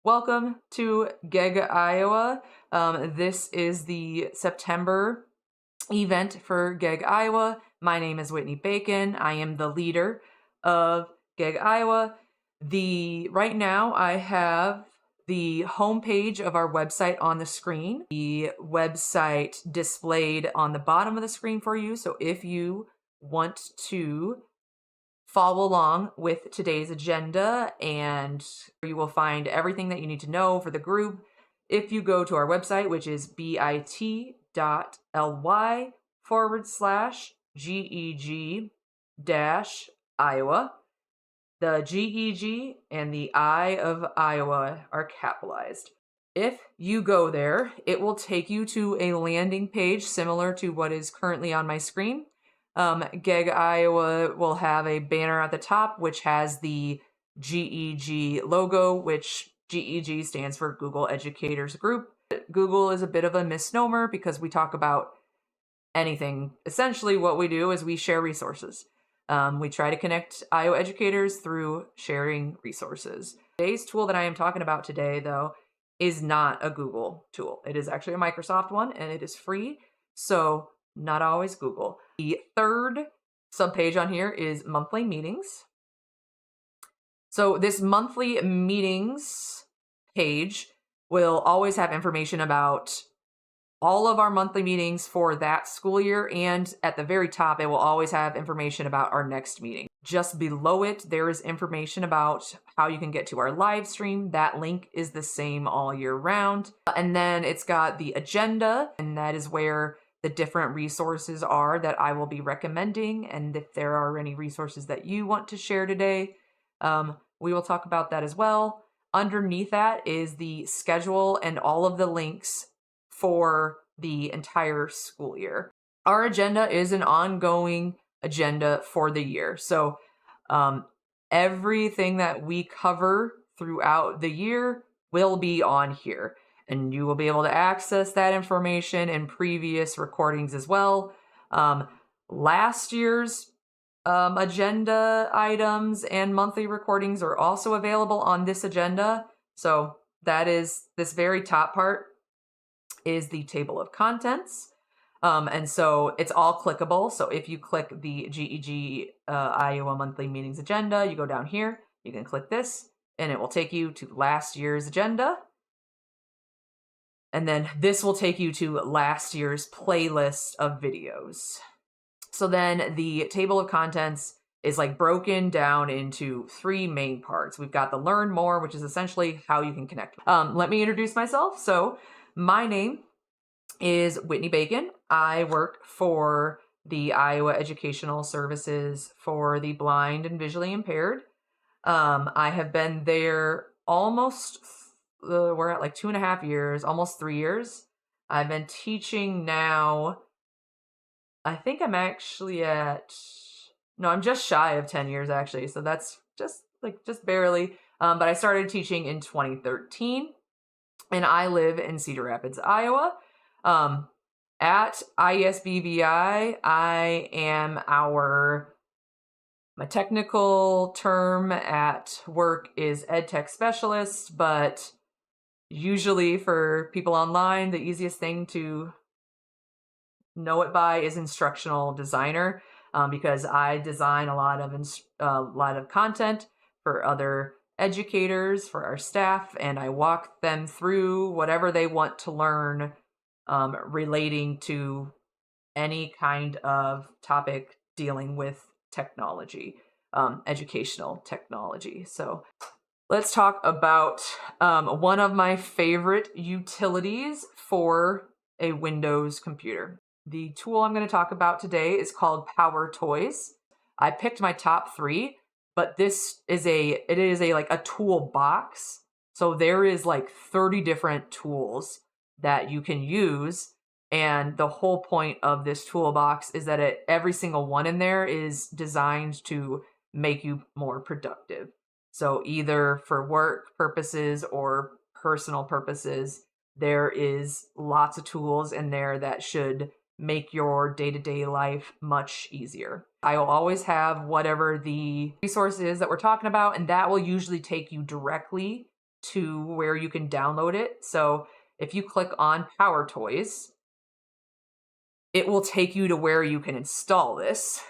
Welcome to GEG Iowa. This is the September event for GEG Iowa. My name is Whitney Bacon. I am the leader of GEG Iowa. Right now I have the homepage of our website on the screen, the website displayed on the bottom of the screen for you. So if you want to follow along with today's agenda, and you will find everything that you need to know for the group if you go to our website, which is bit.ly/GEG-Iowa. The GEG and the I of Iowa are capitalized. If you go there, it will take you to a landing page similar to what is currently on my screen. GEG Iowa will have a banner at the top which has the GEG logo, which GEG stands for Google Educators Group. Google is a bit of a misnomer because we talk about anything. Essentially what we do is we share resources. We try to connect Iowa educators through sharing resources. Today's tool that I am talking about today, though, is not a Google tool. It is actually a Microsoft one, and it is free, so not always Google. The third subpage on here is monthly meetings. So this monthly meetings page will always have information about all of our monthly meetings for that school year, and at the very top, it will always have information about our next meeting. Just below it, there is information about how you can get to our live stream. That link is the same all year round. And then it's got the agenda, and that is where the different resources are that I will be recommending. And if there are any resources that you want to share today, we will talk about that as well. Underneath that is the schedule and all of the links for the entire school year. Our agenda is an ongoing agenda for the year. So everything that we cover throughout the year will be on here. And you will be able to access that information in previous recordings as well. Last year's agenda items and monthly recordings are also available on this agenda. So that is this very top part is the table of contents. And so it's all clickable. So if you click the GEG Iowa monthly meetings agenda, you go down here, you can click this, and it will take you to last year's agenda. And then this will take you to last year's playlist of videos. So then the table of contents is like broken down into three main parts. We've got the learn more, which is essentially how you can connect. Let me introduce myself. So my name is Whitney Bacon. I work for the Iowa Educational Services for the Blind and Visually Impaired. I have been there almost, we're at like 2.5 years, almost 3 years. I've been teaching now, I think I'm actually I'm just shy of 10 years actually. So that's just barely. But I started teaching in 2013. And I live in Cedar Rapids, Iowa. At ISBVI, I am my technical term at work is ed tech specialist, but usually for people online, the easiest thing to know it by is instructional designer, because I design a lot of content for other educators, for our staff, and I walk them through whatever they want to learn relating to any kind of topic dealing with technology, educational technology. So let's talk about one of my favorite utilities for a Windows computer. The tool I'm going to talk about today is called PowerToys. I picked my top 3. But this is a toolbox. So there is like 30 different tools that you can use. And the whole point of this toolbox is that every single one in there is designed to make you more productive. So either for work purposes or personal purposes, there is lots of tools in there that should make your day-to-day life much easier. I will always have whatever the resource is that we're talking about, and that will usually take you directly to where you can download it. So if you click on PowerToys, it will take you to where you can install this.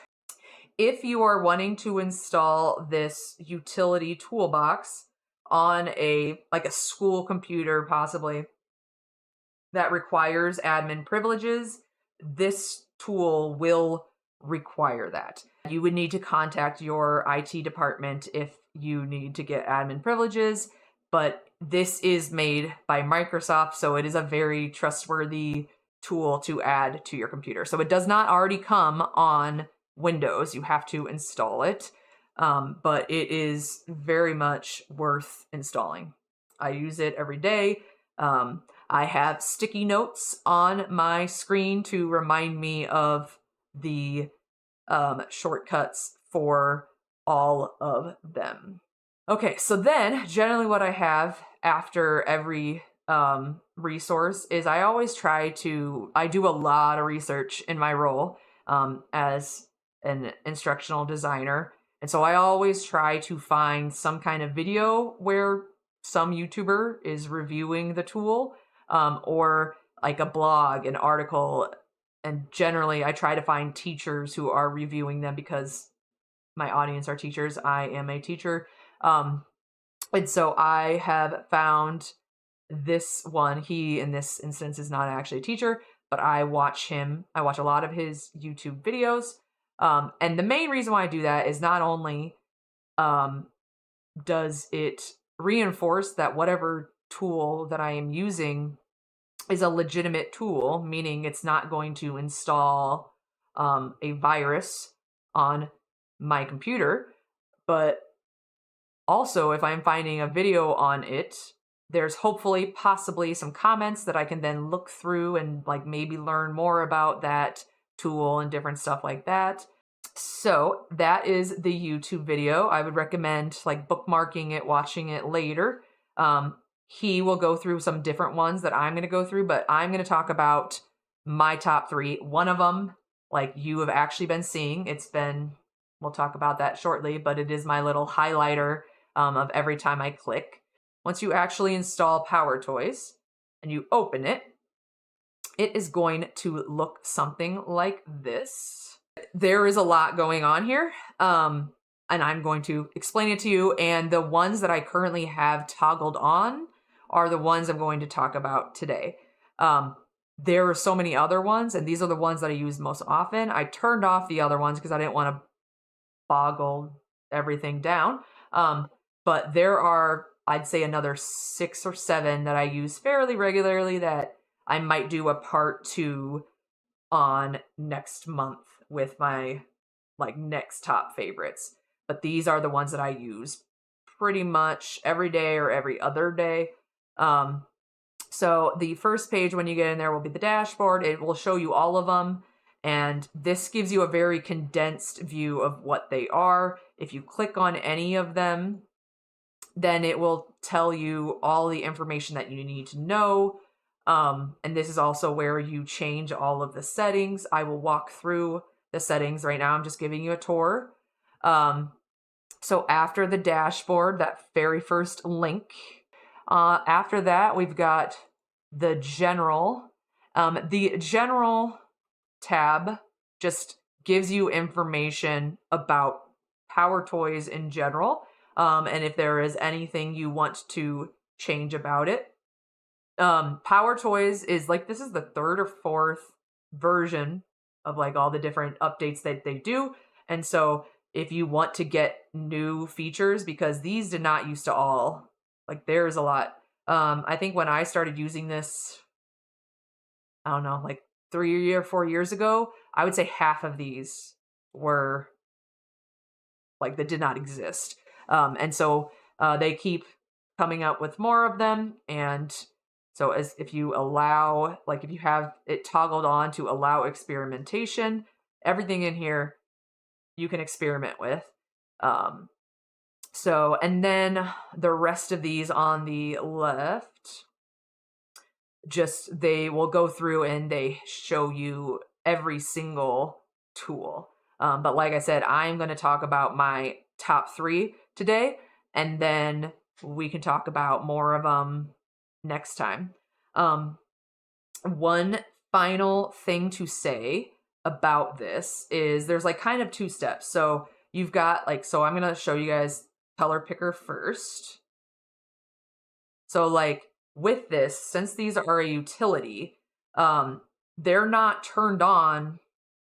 If you are wanting to install this utility toolbox on a school computer possibly that requires admin privileges, this tool will require that. You would need to contact your IT department if you need to get admin privileges, but this is made by Microsoft, so it is a very trustworthy tool to add to your computer. So it does not already come on Windows. You have to install it, but it is very much worth installing. I use it every day. I have sticky notes on my screen to remind me of the shortcuts for all of them. Okay, so then generally what I have after every resource is I do a lot of research in my role as an instructional designer. And so I always try to find some kind of video where some YouTuber is reviewing the tool, or like a blog, an article. And generally I try to find teachers who are reviewing them because my audience are teachers. I am a teacher. And so I have found this one. He, in this instance, is not actually a teacher, but I watch a lot of his YouTube videos. And the main reason why I do that is not only does it reinforce that whatever tool that I am using is a legitimate tool, meaning it's not going to install a virus on my computer, but also if I'm finding a video on it, there's hopefully possibly some comments that I can then look through and like maybe learn more about that tool and different stuff like that. So that is the YouTube video. I would recommend like bookmarking it, watching it later. He will go through some different ones that I'm going to go through, but I'm going to talk about my top 3. One of them, like you have actually been seeing, we'll talk about that shortly, but it is my little highlighter of every time I click. Once you actually install PowerToys and you open it, it is going to look something like this. There is a lot going on here, and I'm going to explain it to you. And the ones that I currently have toggled on are the ones I'm going to talk about today. There are so many other ones, and these are the ones that I use most often. I turned off the other ones because I didn't want to boggle everything down. But there are, I'd say, another 6 or 7 that I use fairly regularly that I might do a part 2 on next month with my next top favorites. But these are the ones that I use pretty much every day or every other day. So the first page when you get in there will be the dashboard. It will show you all of them. And this gives you a very condensed view of what they are. If you click on any of them, then it will tell you all the information that you need to know. And this is also where you change all of the settings. I will walk through the settings right now. I'm just giving you a tour. So after the dashboard, that very first link, after that, we've got the general. The general tab just gives you information about PowerToys in general, and if there is anything you want to change about it. PowerToys is this is the 3rd or 4th version of all the different updates that they do. And so if you want to get new features, because these did not used to all, there's a lot. I think when I started using this, I don't know, 3 or 4 years ago, I would say half of these were that did not exist. And so they keep coming up with more of them. And so if you allow, if you have it toggled on to allow experimentation, everything in here you can experiment with. And then the rest of these on the left, they will go through and they show you every single tool. But like I said, I'm going to talk about my top 3 today. And then we can talk about more of them next time. One final thing to say about this is there's like kind of two steps. So you've got like, so I'm going to show you guys color picker first. So like with this, since these are a utility, they're not turned on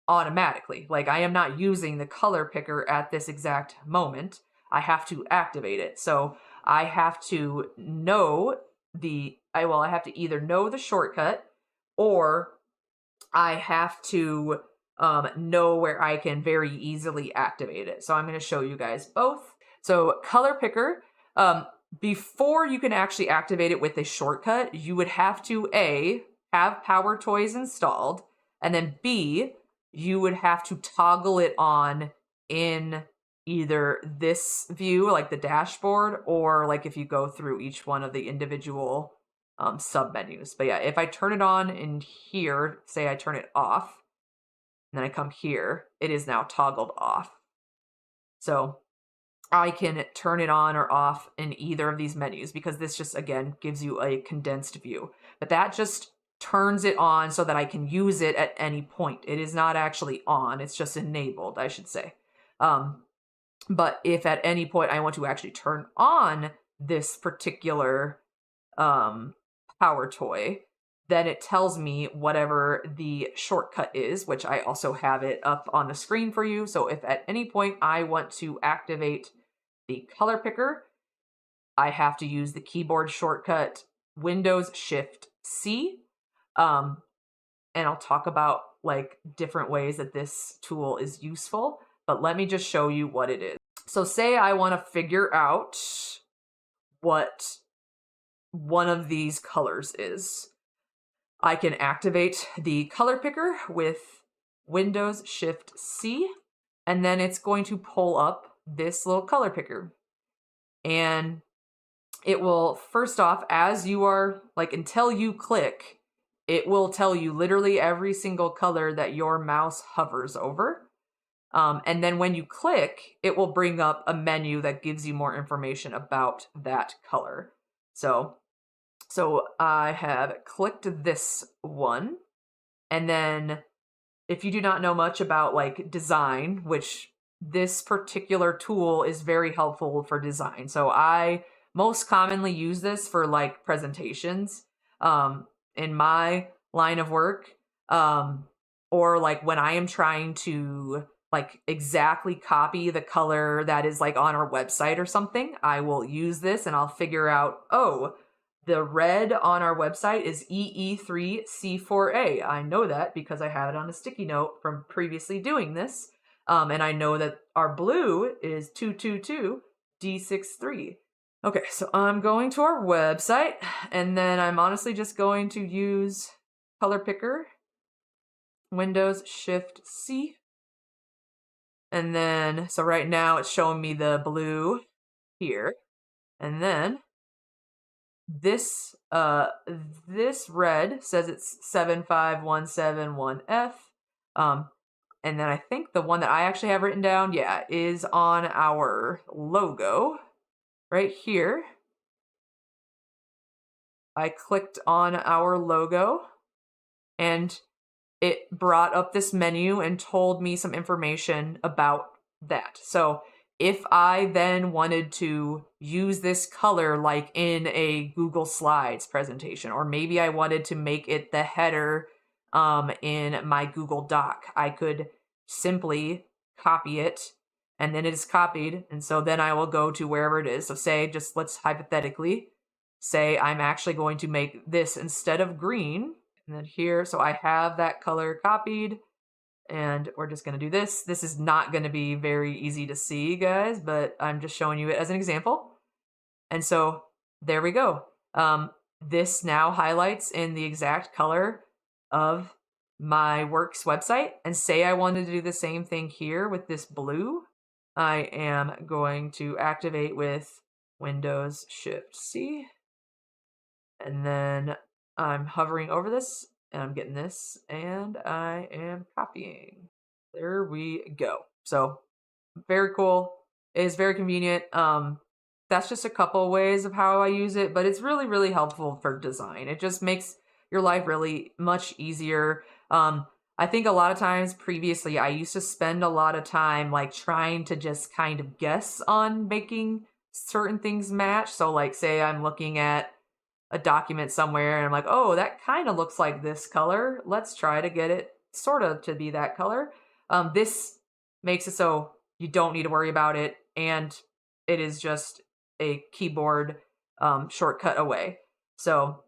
automatically. Like I am not using the color picker at this exact moment. I have to activate it. So I have to know I have to either know the shortcut, or I have to know where I can very easily activate it. So I'm going to show you guys both. So color picker, before you can actually activate it with a shortcut, you would have to A, have PowerToys installed, and then B, you would have to toggle it on in either this view, like the dashboard, or like if you go through each one of the individual submenus. But yeah, if I turn it on in here, say I turn it off, and then I come here, it is now toggled off. So I can turn it on or off in either of these menus because this just, again, gives you a condensed view. But that just turns it on so that I can use it at any point. It is not actually on, it's just enabled, I should say. But if at any point I want to actually turn on this particular power toy, then it tells me whatever the shortcut is, which I also have it up on the screen for you. So if at any point I want to activate the color picker, I have to use the keyboard shortcut Windows Shift C. And I'll talk about like different ways that this tool is useful, but let me just show you what it is. So say I want to figure out what one of these colors is. I can activate the color picker with Windows Shift C, and then it's going to pull up this little color picker. And it will, first off, as you are, like until you click, it will tell you literally every single color that your mouse hovers over. And then when you click, it will bring up a menu that gives you more information about that color. So I have clicked this one, and then if you do not know much about like design, which this particular tool is very helpful for design. So I most commonly use this for like presentations in my line of work, or like when I am trying to like exactly copy the color that is like on our website or something, I will use this and I'll figure out, oh, the red on our website is EE3C4A. I know that because I have it on a sticky note from previously doing this. And I know that our blue is 222D63. Okay, so I'm going to our website, and then I'm honestly just going to use color picker, Windows Shift C. And then, so right now it's showing me the blue here. And then this red says it's 75171F. And then I think the one that I actually have written down, yeah, is on our logo right here. I clicked on our logo and it brought up this menu and told me some information about that. So if I then wanted to use this color like in a Google Slides presentation, or maybe I wanted to make it the header in my Google Doc, I could simply copy it, and then it is copied, and so then I will go to wherever it is. So say, just let's hypothetically say I'm actually going to make this instead of green, and then here, so I have that color copied, and we're just going to do this. This is not going to be very easy to see, guys, but I'm just showing you it as an example. And so there we go. This now highlights in the exact color of my work's website. And say I wanted to do the same thing here with this blue, I am going to activate with Windows Shift C. And then I'm hovering over this, and I'm getting this, and I am copying. There we go. So very cool. It is very convenient. that's just a couple ways of how I use it, but it's really, really helpful for design. It just makes your life really much easier. I think a lot of times previously I used to spend a lot of time like trying to just kind of guess on making certain things match. So like say I'm looking at a document somewhere and I'm like, oh, that kind of looks like this color. Let's try to get it sort of to be that color. This makes it so you don't need to worry about it, and it is just a keyboard shortcut away. So,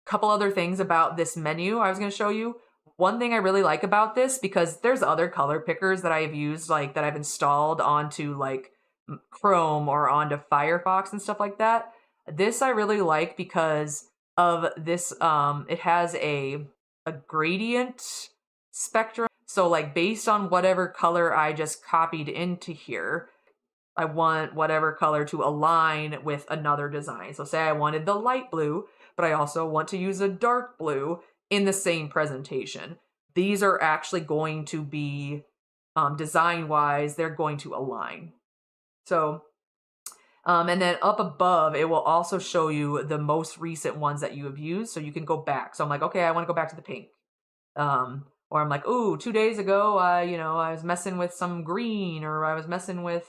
couple other things about this menu I was going to show you. One thing I really like about this, because there's other color pickers that I've used, like that I've installed onto like Chrome or onto Firefox and stuff like that. This I really like because of this. It has a gradient spectrum. So like based on whatever color I just copied into here, I want whatever color to align with another design. So say I wanted the light blue, but I also want to use a dark blue in the same presentation. These are actually going to be, design-wise, they're going to align. So, and then up above, it will also show you the most recent ones that you have used, so you can go back. So I'm like, okay, I want to go back to the pink. Or I'm like, ooh, 2 days ago, I was messing with some green, or I was messing with,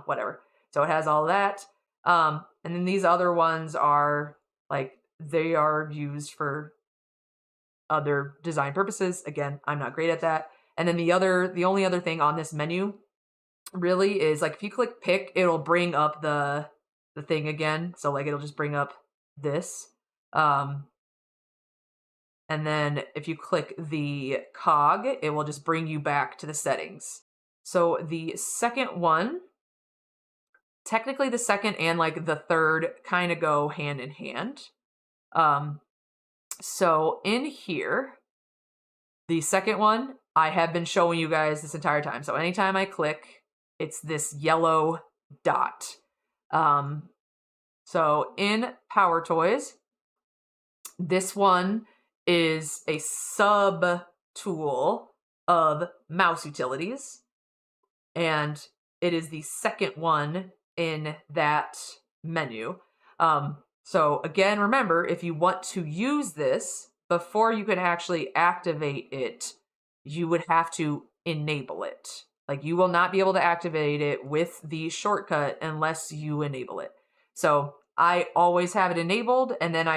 whatever. So it has all that. And then these other ones are like, they are used for other design purposes. Again, I'm not great at that. And then the only other thing on this menu really is like, if you click pick, it'll bring up the thing again. So like, it'll just bring up this. And then if you click the cog, it will just bring you back to the settings. So the second one, technically the second and like the third kind of go hand in hand. So in here, the second one, I have been showing you guys this entire time. So anytime I click, it's this yellow dot. So in PowerToys, this one is a sub tool of mouse utilities, and it is the second one in that menu. So again, remember, if you want to use this, before you can actually activate it, you would have to enable it. Like, you will not be able to activate it with the shortcut unless you enable it. So I always have it enabled, and then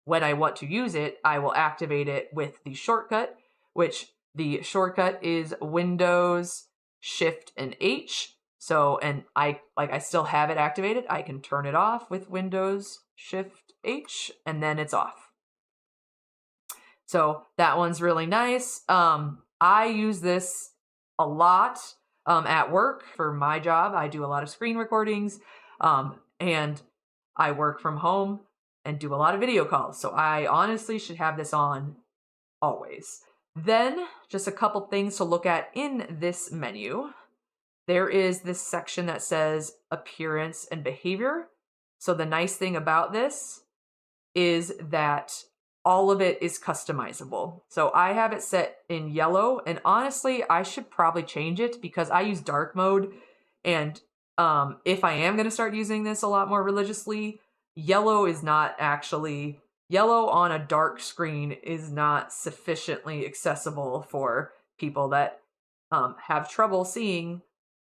when I want to use it, I will activate it with the shortcut, which the shortcut is Windows, Shift, and H. So, and I still have it activated. I can turn it off with Windows, Shift, H, and then it's off. So that one's really nice. I use this a lot at work for my job. I do a lot of screen recordings, and I work from home and do a lot of video calls. So I honestly should have this on always. Then, just a couple things to look at in this menu. There is this section that says appearance and behavior. So the nice thing about this is that all of it is customizable. So I have it set in yellow, and honestly, I should probably change it because I use dark mode, and if I am going to start using this a lot more religiously, yellow on a dark screen is not sufficiently accessible for people that have trouble seeing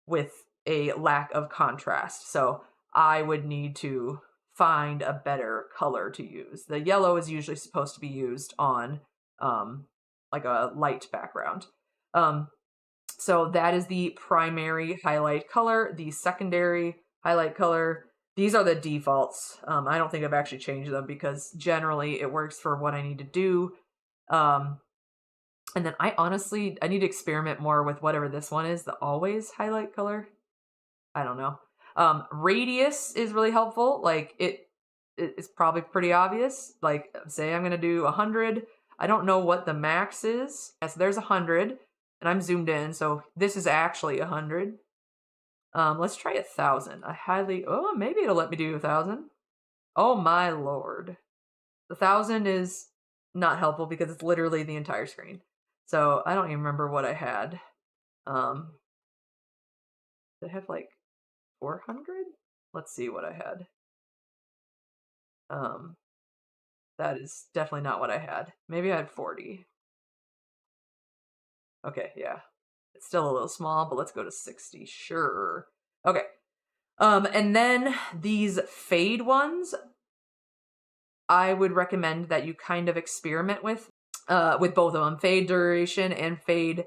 with a lack of contrast. So I would need to find a better color to use. The yellow is usually supposed to be used on like a light background. So that is the primary highlight color. The secondary highlight color, these are the defaults. I don't think I've actually changed them because generally it works for what I need to do. And then I need to experiment more with whatever this one is, the always highlight color. I don't know. Radius is really helpful. Like it's probably pretty obvious. Like, say I'm gonna do 100. I don't know what the max is. Yeah, so there's 100, and I'm zoomed in, so this is actually 100. Let's try 1,000. Maybe it'll let me do 1,000. Oh my lord. 1,000 is not helpful because it's literally the entire screen. So I don't even remember what I had. I have like 400? Let's see what I had. That is definitely not what I had. Maybe I had 40. Okay, yeah. It's still a little small, but let's go to 60. Sure. Okay. And then these fade ones, I would recommend that you kind of experiment with both of them, fade duration and fade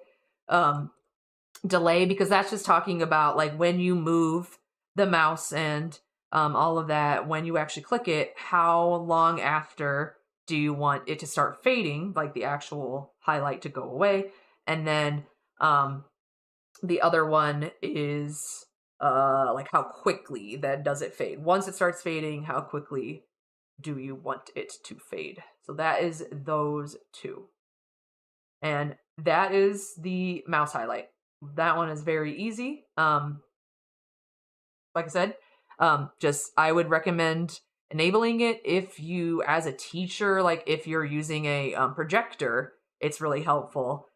delay, because that's just talking about like when you move the mouse and all of that, when you actually click it, how long after do you want it to start fading, like the actual highlight to go away. And then the other one is like how quickly then does it fade. Once it starts fading, how quickly do you want it to fade? So that is those two. And that is the mouse highlight. That one is very easy. Like I said, just I would recommend enabling it if you, as a teacher, like if you're using a projector, it's really helpful.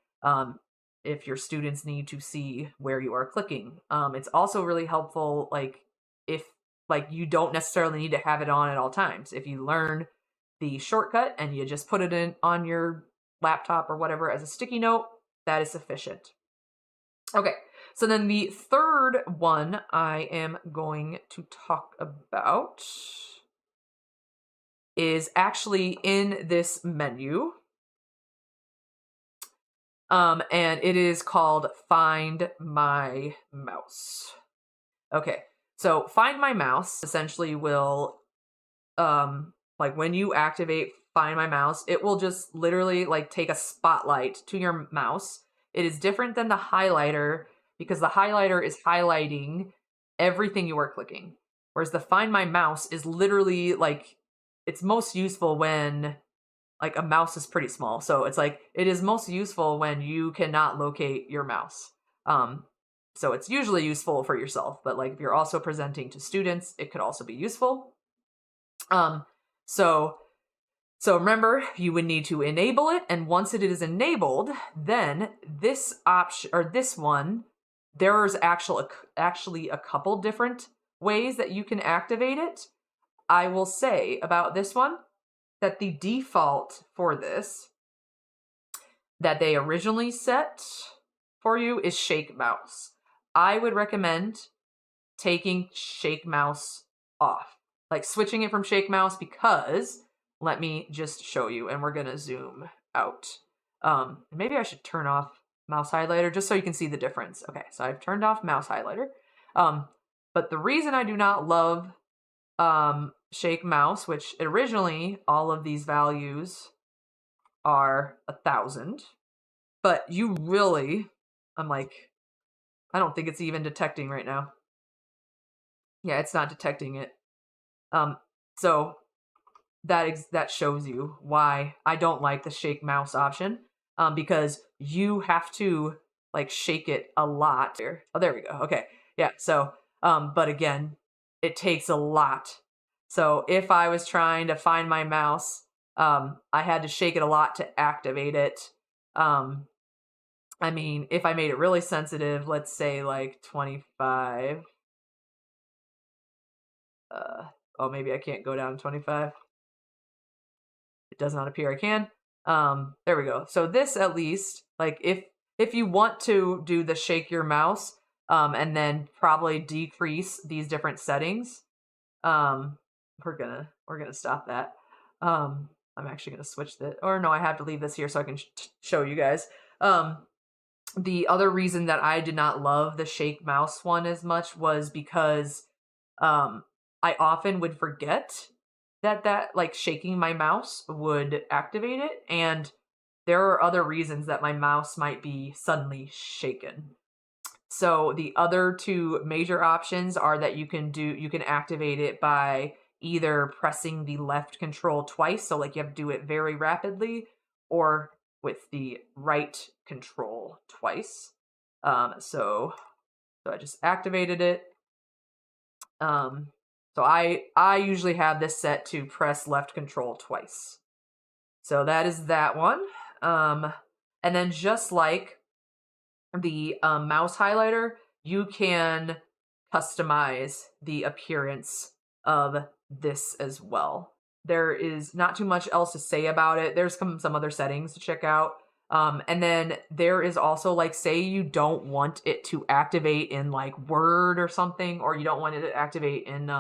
If your students need to see where you are clicking. It's also really helpful, like if like you don't necessarily need to have it on at all times. If you learn the shortcut and you just put it in on your laptop or whatever as a sticky note, that is sufficient. Okay, so then the third one I am going to talk about is actually in this menu. And it is called Find My Mouse. Okay, so Find My Mouse essentially will, like when you activate Find My Mouse, it will just literally like take a spotlight to your mouse. It is different than the highlighter because the highlighter is highlighting everything you are clicking. Whereas the Find My Mouse is literally like, it's most useful when like a mouse is pretty small. So it's like, it is most useful when you cannot locate your mouse. So it's usually useful for yourself, but like if you're also presenting to students, it could also be useful. So remember, you would need to enable it, and once it is enabled, then this option or this one, there's actually a couple different ways that you can activate it. I will say about this one that the default for this that they originally set for you is Shake Mouse. I would recommend taking Shake Mouse off, like switching it from Shake Mouse, because let me just show you, and we're gonna zoom out. Maybe I should turn off mouse highlighter just so you can see the difference. Okay, so I've turned off mouse highlighter. But the reason I do not love Shake Mouse, which originally all of these values are 1,000, but you really, I'm like, I don't think it's even detecting right now. Yeah, it's not detecting it. So that shows you why I don't like the Shake Mouse option, because you have to like shake it a lot. Oh, there we go. Okay, yeah. So, but again, it takes a lot. So if I was trying to find my mouse, I had to shake it a lot to activate it. I mean, if I made it really sensitive, let's say like 25. Oh, maybe I can't go down to 25. It does not appear I can. There we go. So this, at least, like if you want to do the shake your mouse, and then probably decrease these different settings, we're gonna stop that. I'm actually gonna switch the, or no, I have to leave this here so I can show you guys. The other reason that I did not love the shake mouse one as much was because I often would forget that like shaking my mouse would activate it, and there are other reasons that my mouse might be suddenly shaken. So the other two major options are that you can activate it by either pressing the left control twice, so like you have to do it very rapidly, or with the right control twice. So I just activated it. So I usually have this set to press left control twice. So that is that one. And then just like the mouse highlighter, you can customize the appearance of this as well. There is not too much else to say about it. There's some other settings to check out. And then there is also, like, say you don't want it to activate in like Word or something, or you don't want it to activate in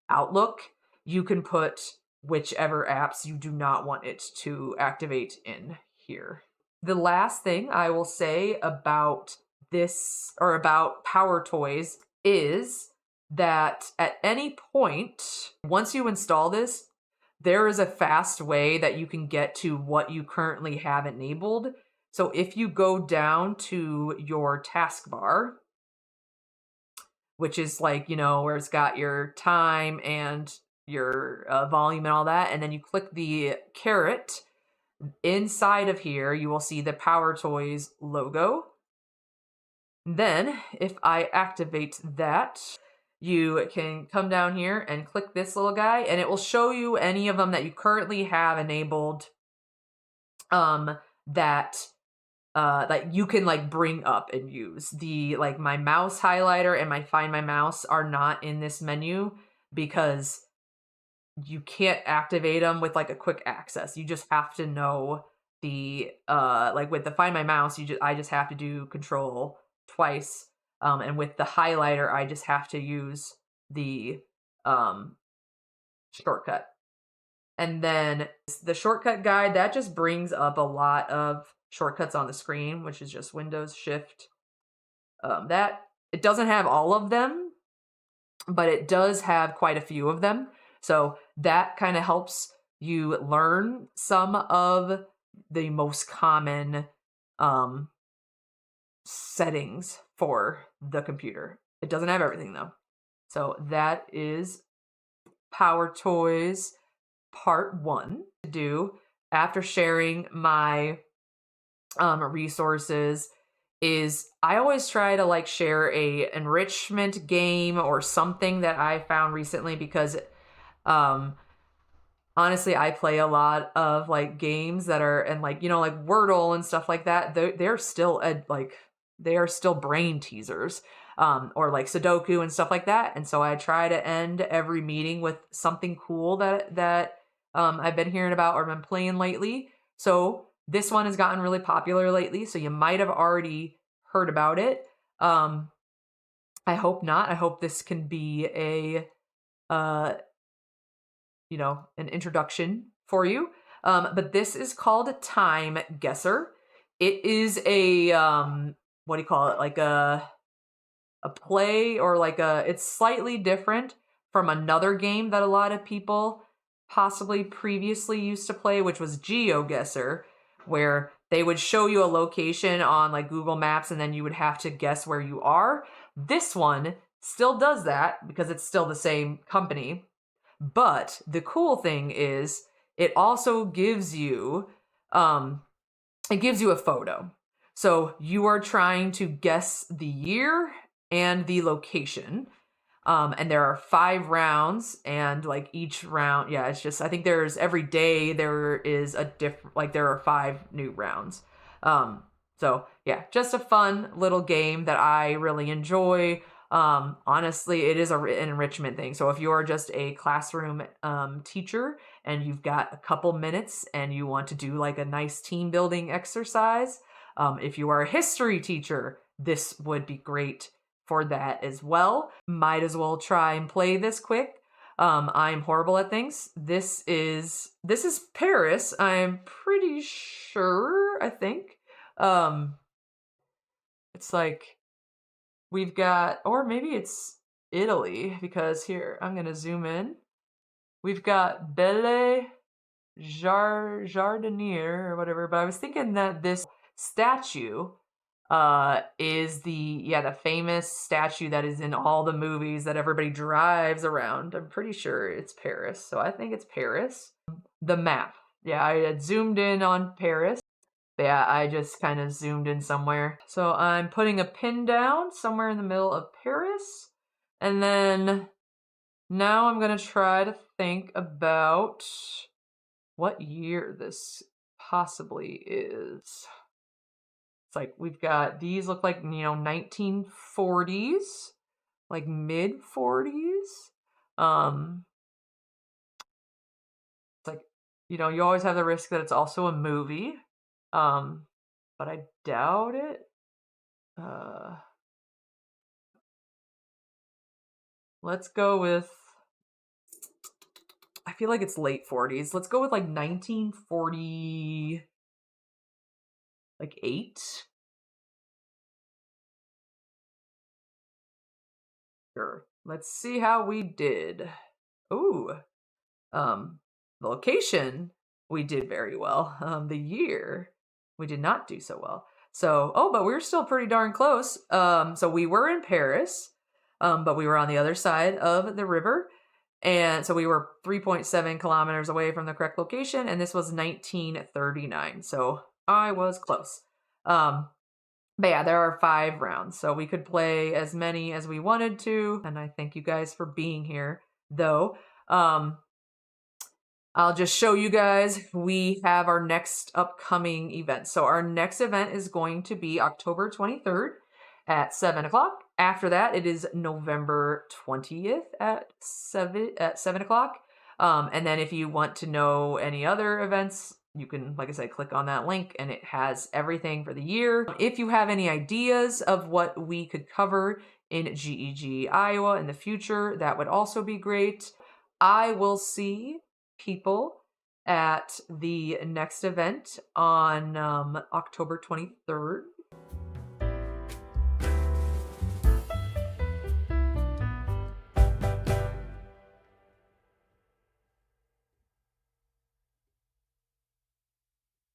Outlook, you can put whichever apps you do not want it to activate in here. The last thing I will say about this, or about PowerToys, is that at any point, once you install this, there is a fast way that you can get to what you currently have enabled. So if you go down to your taskbar, which is like, you know, where it's got your time and your volume and all that, and then you click the caret, inside of here, you will see the PowerToys logo. Then, if I activate that, you can come down here and click this little guy, and it will show you any of them that you currently have enabled that you can like bring up and use. The like my mouse highlighter and my Find My Mouse are not in this menu because you can't activate them with like a quick access. You just have to know the like with the Find My Mouse, I just have to do Control twice, and with the highlighter, I just have to use the shortcut. And then the shortcut guide, that just brings up a lot of shortcuts on the screen, which is just Windows Shift. That it doesn't have all of them, but it does have quite a few of them. So that kind of helps you learn some of the most common settings for the computer. It doesn't have everything though. So that is PowerToys part 1 to do. After sharing my resources, is I always try to like share a enrichment game or something that I found recently, because honestly, I play a lot of like games that are, and like, you know, like Wordle and stuff like that. They're still they are still brain teasers, or like Sudoku and stuff like that. And so I try to end every meeting with something cool that I've been hearing about or been playing lately. So this one has gotten really popular lately, so you might have already heard about it. I hope not. I hope this can be a you know, an introduction for you. But this is called TimeGuessr. It is a what do you call it? Like a play, or like it's slightly different from another game that a lot of people possibly previously used to play, which was GeoGuessr, where they would show you a location on like Google Maps and then you would have to guess where you are. This one still does that because it's still the same company. But the cool thing is it also gives you a photo. So you are trying to guess the year and the location. And there are 5 rounds, and like each round, yeah, it's just, I think there's every day there is a different, like there are 5 new rounds. So yeah, just a fun little game that I really enjoy. Honestly, it is an enrichment thing. So if you are just a classroom teacher and you've got a couple minutes and you want to do like a nice team building exercise, if you are a history teacher, this would be great for that as well. Might as well try and play this quick. I'm horrible at things. This is Paris, I'm pretty sure, I think. It's like we've got, or maybe it's Italy, because here, I'm going to zoom in. We've got Belle Jardinier or whatever, but I was thinking that this statue is the famous statue that is in all the movies that everybody drives around. I'm pretty sure it's Paris, so I think it's Paris. The map. Yeah, I had zoomed in on Paris. But yeah, I just kind of zoomed in somewhere. So I'm putting a pin down somewhere in the middle of Paris. And then now I'm going to try to think about what year this possibly is. It's like we've got, these look like, you know, 1940s. like mid 40s. It's like, you know, you always have the risk that it's also a movie. But I doubt it. Let's go with, I feel like it's late 40s. Let's go with like 1940, like 8. Sure. Let's see how we did. Ooh. The location, we did very well. The year, we did not do so well. So, but we were still pretty darn close. So we were in Paris, but we were on the other side of the river. And so we were 3.7 kilometers away from the correct location, and this was 1939. So I was close. But yeah, there are 5 rounds, so we could play as many as we wanted to. And I thank you guys for being here, though. I'll just show you guys, we have our next upcoming event. So our next event is going to be October 23rd at 7 o'clock. After that, it is November 20th at 7 o'clock. And then if you want to know any other events, you can, like I said, click on that link and it has everything for the year. If you have any ideas of what we could cover in GEG Iowa in the future, that would also be great. I will see people at the next event on October 23rd.